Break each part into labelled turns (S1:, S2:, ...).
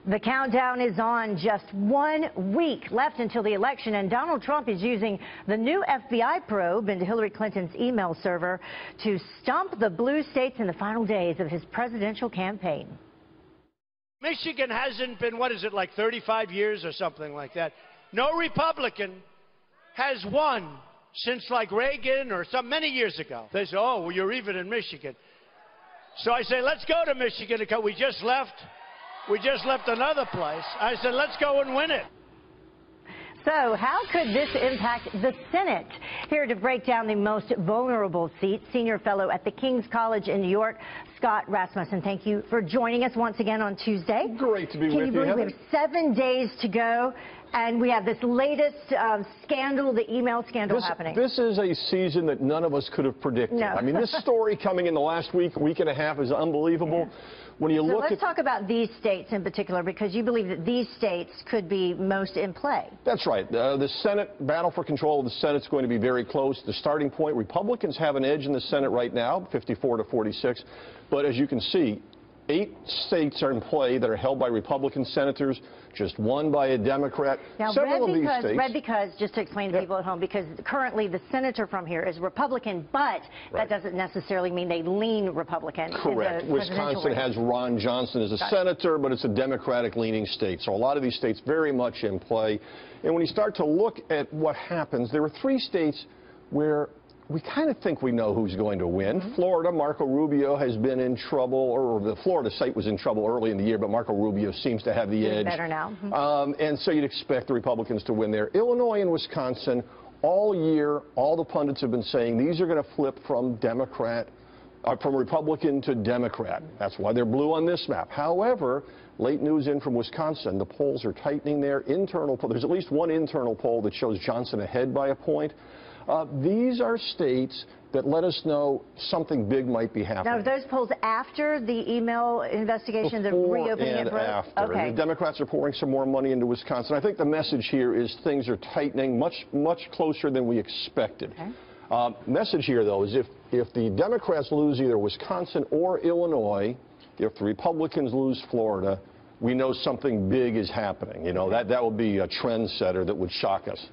S1: The countdown is on. Just 1 week left until the election, and Donald Trump is using the new FBI probe into Hillary Clinton's email server to stump the blue states in the final days of his presidential campaign.
S2: Michigan hasn't been, what is it, like 35 years or something like that. No Republican has won since like Reagan or some many years ago. They say, oh, well, you're even in Michigan. So I say, let's go to Michigan. We just left another place. I said, let's go and win it.
S1: So how could this impact the Senate? Here to break down the most vulnerable seat, senior fellow at the King's College in New York, Scott Rasmussen. Thank you for joining us once again on Tuesday.
S3: Great to be with you.
S1: Can you believe we have 7 days to go, and we have this latest scandal, the email scandal happening?
S3: This is a season that none of us could have predicted.
S1: No.
S3: I mean, this story coming in the last week and a half is unbelievable.
S1: Yeah.
S3: When you look
S1: let's talk about these states in particular, because you believe that these states could be most in play.
S3: That's right. The Senate, battle for control of the Senate is going to be very close. The starting point, Republicans have an edge in the Senate right now, 54 to 46. But as you can see, 8 states are in play that are held by Republican senators, just 1 by a Democrat.
S1: Now, red because, just to explain to people at home, because currently the senator from here is Republican, but that doesn't necessarily mean they lean Republican.
S3: Correct. Wisconsin has Ron Johnson as a senator, but it's a Democratic-leaning state. So a lot of these states very much in play. And when you start to look at what happens, there are 3 states where we kind of think we know who's going to win. Florida, Marco Rubio has been in trouble, or the Florida site was in trouble early in the year, but Marco Rubio seems to have the edge.
S1: Better now.
S3: And so you'd expect the Republicans to win there. Illinois and Wisconsin, all year, all the pundits have been saying these are going to flip from Republican to Democrat. That's why they're blue on this map. However, late news in from Wisconsin, the polls are tightening there. There's at least one internal poll that shows Johnson ahead by a point. These are states that let us know something big might be happening.
S1: Now, are those polls after the email investigation, the reopening
S3: and after. Okay. The Democrats are pouring some more money into Wisconsin. I think the message here is things are tightening much closer than we expected. Okay. Message here, though, is if the Democrats lose either Wisconsin or Illinois, if the Republicans lose Florida, we know something big is happening. You know, that would be a trendsetter that would shock us.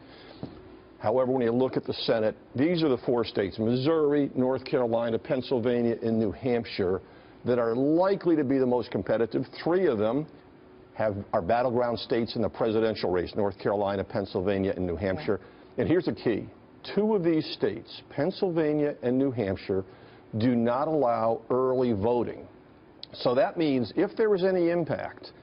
S3: However, when you look at the Senate, these are the 4 states, Missouri, North Carolina, Pennsylvania, and New Hampshire, that are likely to be the most competitive. 3 of them are battleground states in the presidential race, North Carolina, Pennsylvania, and New Hampshire. And here's the key. 2 of these states, Pennsylvania and New Hampshire, do not allow early voting. So that means if there is any impact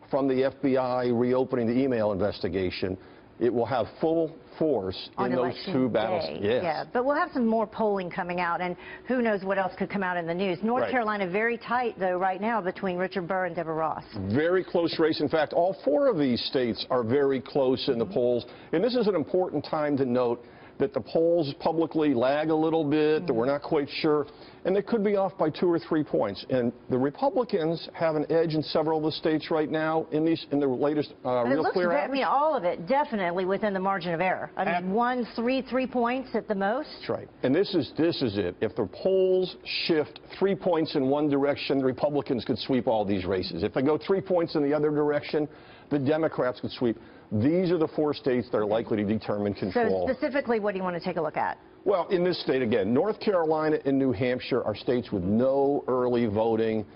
S3: from the FBI reopening the email investigation, it will have full force in those 2 battles. Yes.
S1: Yeah, but we'll have some more polling coming out, and who knows what else could come out in the news. North Carolina very tight, though, right now between Richard Burr and Deborah Ross. Very
S3: close race. In fact, all 4 of these states are very close in the polls. And this is an important time to note that the polls publicly lag a little bit, that we're not quite sure, and they could be off by 2 or 3 points. And the Republicans have an edge in several of the states right now in the latest Real Clear average.
S1: I mean, all of it definitely within the margin of error. I mean, 3 points at the most.
S3: That's right. And this is it. If the polls shift 3 points in one direction, the Republicans could sweep all these races. If they go 3 points in the other direction, the Democrats could sweep. These are the 4 states that are likely to determine control.
S1: So specifically, what do you want to take a look at?
S3: Well, in this state, again, North Carolina and New Hampshire are states with no early voting.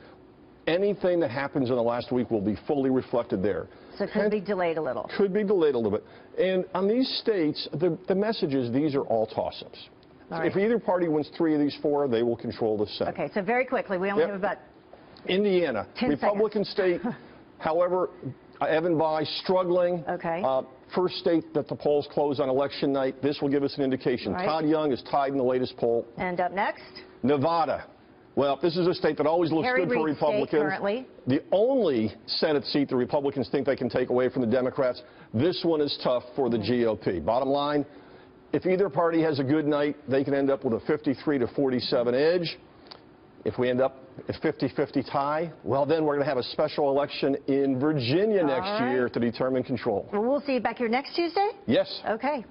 S3: Anything that happens in the last week will be fully reflected there.
S1: So it could be delayed a little.
S3: Could be delayed a little bit. And on these states, the message is these are all toss-ups. If either party wins 3 of these 4, they will control the Senate.
S1: Okay, so very quickly, we only have about
S3: Indiana,
S1: 10
S3: Republican state. However, Evan Bayh struggling.
S1: Okay.
S3: First state that the polls close on election night. This will give us an indication. Todd Young is tied in the latest poll.
S1: And up next?
S3: Nevada. Well, this is a state that always looks good for Republicans.
S1: Currently.
S3: The only Senate seat the Republicans think they can take away from the Democrats. This one is tough for the GOP. Bottom line, if either party has a good night, they can end up with a 53 to 47 edge. If we end up at 50-50 tie, well, then we're going to have a special election in Virginia next year to determine control.
S1: Well, we'll see you back here next Tuesday?
S3: Yes.
S1: Okay.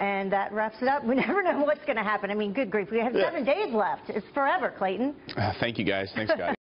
S1: And that wraps it up. We never know what's going to happen. I mean, good grief. We have 7 days left. It's forever, Clayton.
S4: Thank you, guys. Thanks, Scotty.